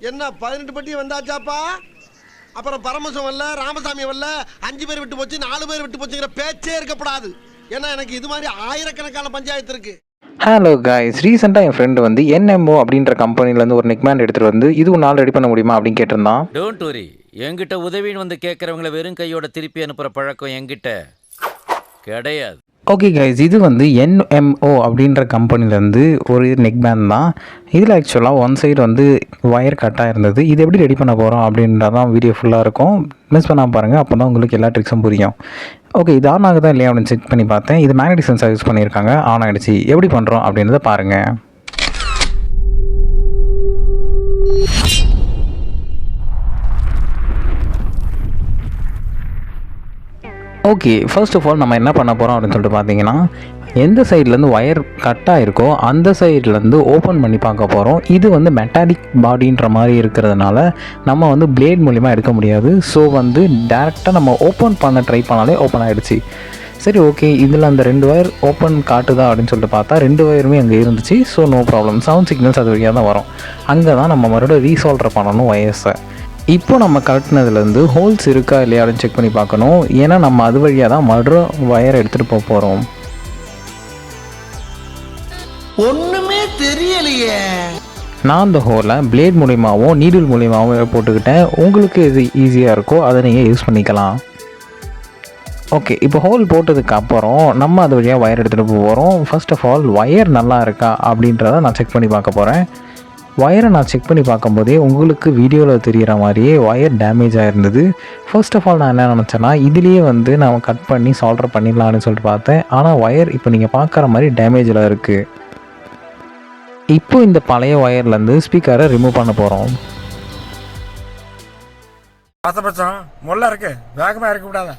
என்ன 18 பட்டி வந்தாச்சாப்பா? அப்புறம் பரமசம் வரல, ராமசாமி வரல, 5 பேர் விட்டு போச்சு, 4 பேர் விட்டு போச்சுங்கிற பேச்சே இருக்கப்படாது. ஏன்னா எனக்கு இது மாதிரி ஆயிரக்கணக்கான பஞ்சாயத்து இருக்கு. ஹலோ காய்ஸ், ரீசெண்டாக என் ஃப்ரெண்டு வந்து என்எம்ஓ அப்படின்ற கம்பெனிலேருந்து ஒரு நெக்பேண்ட் எடுத்துகிட்டு வந்து இது ஒரு நாள் ரெடி பண்ண முடியுமா அப்படின்னு கேட்டிருந்தான். டோன்ட் வரி, என்கிட்ட உதவின்னு வந்து கேட்குறவங்கள வெறும் கையோட திருப்பி அனுப்புகிற பழக்கம் என்கிட்ட கிடையாது. ஓகே கைஸ், இது வந்து என்எம்ஓ அப்படின்ற கம்பெனிலேருந்து ஒரு நெக்பேண்ட் தான். இதில் ஆக்சுவலாக ஒன் சைடு வந்து ஒயர் கட்டாக இருந்தது. இது எப்படி ரெடி பண்ண போகிறோம் அப்படின்றதான் வீடியோ ஃபுல்லாக இருக்கும். மிஸ் பண்ணாமல் பாருங்கள், அப்போ தான் உங்களுக்கு எல்லா ட்ரிக்ஸும் புரியும். ஓகே, இது ஆன் ஆகுதா இல்லையா அப்படின்னு செக் பண்ணி பார்த்தேன். இது மேக்னெட்டிக் சென்சார் யூஸ் பண்ணியிருக்காங்க, ஆன் ஆகிடுச்சு. எப்படி பண்ணுறோம் அப்படின்றத பாருங்கள். ஓகே, ஃபர்ஸ்ட் ஆஃப் ஆல் நம்ம என்ன பண்ண போகிறோம் அப்படின்னு சொல்லிட்டு பார்த்தீங்கன்னா, எந்த சைட்லேருந்து ஒயர் கட்டாக இருக்கோ அந்த சைட்லேருந்து ஓப்பன் பண்ணி பார்க்க போகிறோம். இது வந்து மெட்டாலிக் பாடின்ற மாதிரி இருக்கிறதுனால நம்ம வந்து பிளேட் மூலிமா எடுக்க முடியாது. ஸோ வந்து டேரெக்டாக நம்ம ஓப்பன் பண்ண ட்ரை பண்ணாலே ஓப்பன் ஆகிடுச்சு. சரி, ஓகே, இதில் அந்த 2 ஒயர் ஓப்பன் காட்டுதா அப்படின்னு சொல்லிட்டு பார்த்தா 2 ஒயருமே அங்கே இருந்துச்சு. So no problem, sound signals அது வழியாக தான் வரும். அங்கே தான் நம்ம மறுபடியும் ரீசால்டர் பண்ணணும் ஒயர்ஸை. இப்போ நம்ம கட்டினதுலேருந்து ஹோல்ஸ் இருக்கா இல்லையா அப்படின்னு செக் பண்ணி பார்க்கணும். ஏன்னா நம்ம அது வழியாக தான் மறுபடியும் ஒயர் எடுத்துகிட்டு போகிறோம். ஒண்ணுமே தெரியலையே. நான் அந்த ஹோலை பிளேட் மூலியமாகவும் நீடில் மூலியமாகவும் போட்டுக்கிட்டேன். உங்களுக்கு எது ஈஸியாக இருக்கோ அதை நீங்கள் யூஸ் பண்ணிக்கலாம். ஓகே, இப்போ ஹோல் போட்டதுக்கு அப்புறம் நம்ம அது வழியாக ஒயர் எடுத்துகிட்டு போகிறோம். ஃபர்ஸ்ட் ஆஃப் ஆல் ஒயர் நல்லா இருக்கா அப்படின்றத நான் செக் பண்ணி பார்க்க போகிறேன். ஒயரை நான் செக் பண்ணி பார்க்கும்போதே உங்களுக்கு வீடியோவில் தெரிகிற மாதிரியே ஒயர் டேமேஜ் ஆகிருந்தது. ஃபர்ஸ்ட் ஆஃப் ஆல் நான் என்ன நினச்சேன்னா, இதுலேயே வந்து நான் கட் பண்ணி சால்டர் பண்ணிடலான்னு சொல்லிட்டு பார்த்தேன். ஆனால் ஒயர் இப்போ நீங்கள் பார்க்குற மாதிரி டேமேஜில் இருக்குது. இப்போ இந்த பழைய ஒயர்லேருந்து ஸ்பீக்கரை ரிமூவ் பண்ண போகிறோம். பச்சம் முள்ள இருக்கு, வேகமாக இருக்க கூடாது.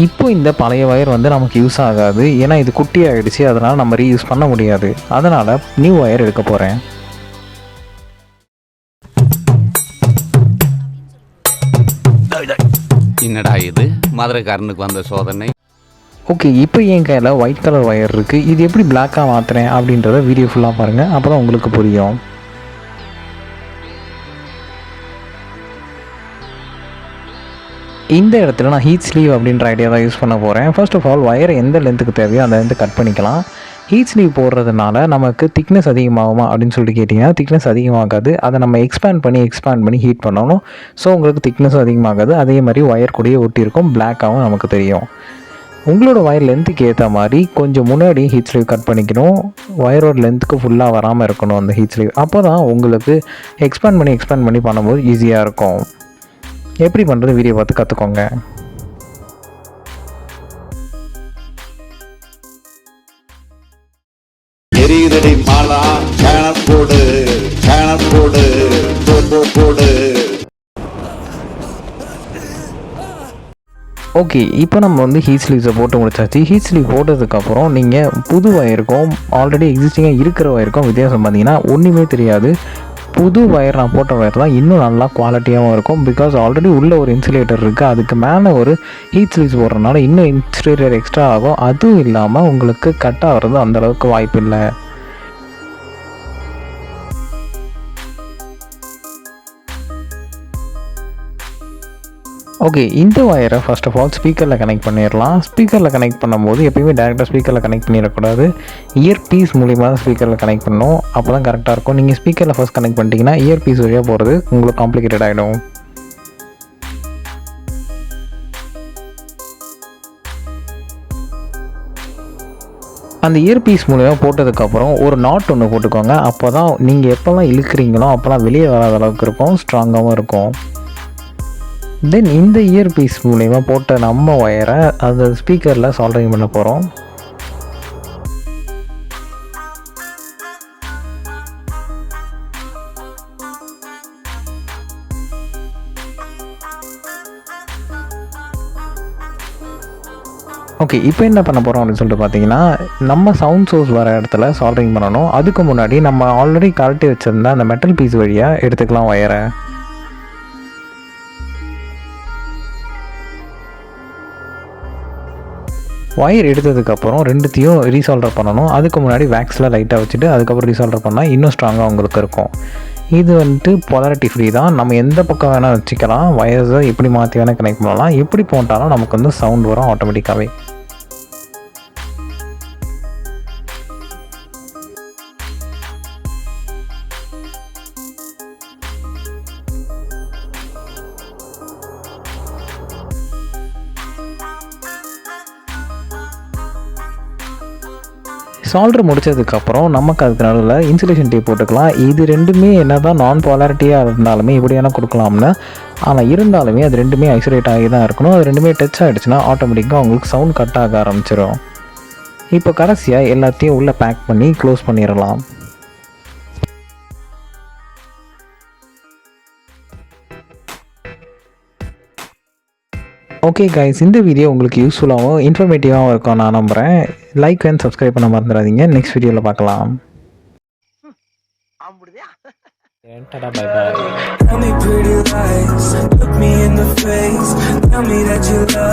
இப்போ இந்த பழைய ஒயர் வந்து நமக்கு யூஸ் ஆகாது. ஏன்னா இது குட்டி ஆகிடுச்சு, அதனால் நம்ம ரீயூஸ் பண்ண முடியாது. அதனால் நியூ ஒயர் எடுக்க போகிறேன். என்னடா இது மதுரைக்காரனுக்கு வந்த சோதனை. ஓகே, இப்போ என் கையில் ஒயிட் கலர் ஒயர் இருக்குது. இது எப்படி பிளாக்காக மாற்றுறேன் அப்படின்றத வீடியோ ஃபுல்லாக பாருங்கள், அப்போ தான் உங்களுக்கு புரியும். இந்த இடத்துல நான் ஹீட் ஸ்லீவ் அப்படின்ற ஐடியா தான் யூஸ் பண்ண போகிறேன். ஃபர்ஸ்ட் ஆஃப் ஆல் ஒயரை எந்த லென்த்துக்கு தேவையோ அந்த லென்த்து கட் பண்ணிக்கலாம். ஹீட் ஸ்லீவ் போடுறதுனால நமக்கு திக்னஸ் அதிகமாகுமா அப்படின்னு சொல்லிட்டு கேட்டிங்கன்னா, திக்னஸ் அதிகமாகாது. அதை நம்ம எக்ஸ்பேண்ட் பண்ணி ஹீட் பண்ணணும். ஸோ உங்களுக்கு திக்னஸும் அதிகமாகாது. அதே மாதிரி ஒயர் கூடயே ஒட்டியிருக்கும், பிளாக்காகவும் நமக்கு தெரியும். உங்களோட ஒயர் லென்த்துக்கு ஏற்ற மாதிரி கொஞ்சம் முன்னாடி ஹீட் ஸ்லீவ் கட் பண்ணிக்கணும். ஒயரோட லென்த்துக்கு ஃபுல்லாக வராமல் இருக்கணும் அந்த ஹீட் ஸ்லீவ். அப்போ தான் உங்களுக்கு எக்ஸ்பேண்ட் பண்ணி பண்ணும்போது ஈஸியாக இருக்கும். எப்படி பண்ணுறது வீடியோ பார்த்து கற்றுக்கோங்க. எரியுதடி மாலா, சேனல் போடு போடு. ஓகே, இப்போ நம்ம வந்து ஹீட் ஸ்லீவ்ஸை போட்டு முடிச்சாச்சு. ஹீட் ஸ்லீவ் போட்டதுக்கப்புறம் நீங்கள் புது ஒயருக்கும் ஆல்ரெடி எக்ஸிஸ்டிங்காக இருக்கிற ஒயருக்கும் வித்தியாசம் பார்த்தீங்கன்னா ஒன்றுமே தெரியாது. புது ஒயர் நான் போட்ட ஒயர் தான் இன்னும் நல்லா குவாலிட்டியாகவும் இருக்கும். பிகாஸ் ஆல்ரெடி உள்ள ஒரு இன்சுலேட்டர் இருக்குது, அதுக்கு மேலே ஒரு ஹீட் ஸ்லீவ்ஸ் போடுறதுனால இன்னும் இன்சுலேட்டர் எக்ஸ்ட்ரா ஆகும். அதுவும் இல்லாமல் உங்களுக்கு கட் ஆகிறது அந்தளவுக்கு வாய்ப்பு இல்லை. ஓகே, இந்த ஒயரை ஃபர்ஸ்ட் ஆஃப் ஆல் ஸ்பீக்கரில் கனெக்ட் பண்ணிடலாம். ஸ்பீக்கரில் கனெக்ட் பண்ணும்போது எப்பயுமே டேரெக்டாக ஸ்பீக்கரில் கனெக்ட் பண்ணிடக்கூடாது. இயர் பீஸ் மூலிமா தான் ஸ்பீக்கரில் கனெக்ட் பண்ணணும், அப்போ தான் கரெக்டாக இருக்கும். நீங்கள் ஸ்பீக்கரில் ஃபர்ஸ்ட் கனெக்ட் பண்ணிட்டீங்கன்னா இயர் பீஸ் வழியாக போகிறது உங்களுக்கு காம்ப்ளிகேட்டட் ஆகிடும். அந்த இயர் பீஸ் மூலிமா போட்டதுக்கப்புறம் ஒரு நாட் ஒன்று போட்டுக்கோங்க. அப்போ தான் நீங்கள் எப்போல்லாம் இழுக்கிறீங்களோ அப்போல்லாம் வெளியே வராத அளவுக்கு இருக்கும், ஸ்ட்ராங்காகவும் இருக்கும். தென் இந்த இயர் பீஸ் மூலயமா போட்ட நம்ம ஒயரை அந்த ஸ்பீக்கரில் சால்டரிங் பண்ண போகிறோம். ஓகே, இப்போ என்ன பண்ண போகிறோம் அப்படின்னு சொல்லிட்டு பார்த்தீங்கன்னா, நம்ம சவுண்ட் சோர்ஸ் வர இடத்துல சால்டரிங் பண்ணணும். அதுக்கு முன்னாடி நம்ம ஆல்ரெடி கழட்டி வச்சுருந்த அந்த மெட்டல் பீஸ் வழியாக எடுத்துக்கலாம் ஒயரை. ஒயர் எடுத்ததுக்கப்புறம் ரெண்டுத்தையும் ரீசால்டர் பண்ணணும். அதுக்கு முன்னாடி வேக்ஸில் லைட்டாக வச்சுட்டு அதுக்கப்புறம் ரீசால்டர் பண்ணால் இன்னும் ஸ்ட்ராங்காக உங்களுக்கு இருக்கும். இது வந்துட்டு பொலாரிட்டி ஃப்ரீ தான். நம்ம எந்த பக்கம் வேணால் வச்சுக்கலாம். ஒயர்ஸை எப்படி மாற்றி வேணால் கனெக்ட் பண்ணலாம். எப்படி போட்டாலும் நமக்கு வந்து சவுண்ட் வரும் ஆட்டோமேட்டிக்காகவே. சால்டர் முடித்ததுக்கப்புறம் நமக்கு அதுக்கு நடுவில் இன்சுலேஷன் டேப் போட்டுக்கலாம். இது ரெண்டுமே என்ன தான் நான் போலாரிட்டியாக இருந்தாலுமே இப்படியான கொடுக்கலாம்னு, ஆனால் இருந்தாலுமே அது ரெண்டுமே ஐசோலேட் ஆகி தான் இருக்கணும். அது ரெண்டுமே டச் ஆகிடுச்சுன்னா ஆட்டோமேட்டிக்காக உங்களுக்கு சவுண்ட் கட் ஆக ஆரம்பிச்சிடும். இப்போ கடைசியாக எல்லாத்தையும் உள்ளே பேக் பண்ணி க்ளோஸ் பண்ணிடலாம். ஓகே கைஸ், இந்த வீடியோ உங்களுக்கு யூஸ்ஃபுல்லாகவும் இன்ஃபர்மேட்டிவாகவும் இருக்கும் நான் நம்புகிறேன். லைக் அண்ட் சப்ஸ்கிரைப் பண்ண மறந்துடாதீங்க. நெக்ஸ்ட் வீடியோவில் பார்க்கலாம். Bye bye. Tell me pretty lies, look me in the face, tell me that you love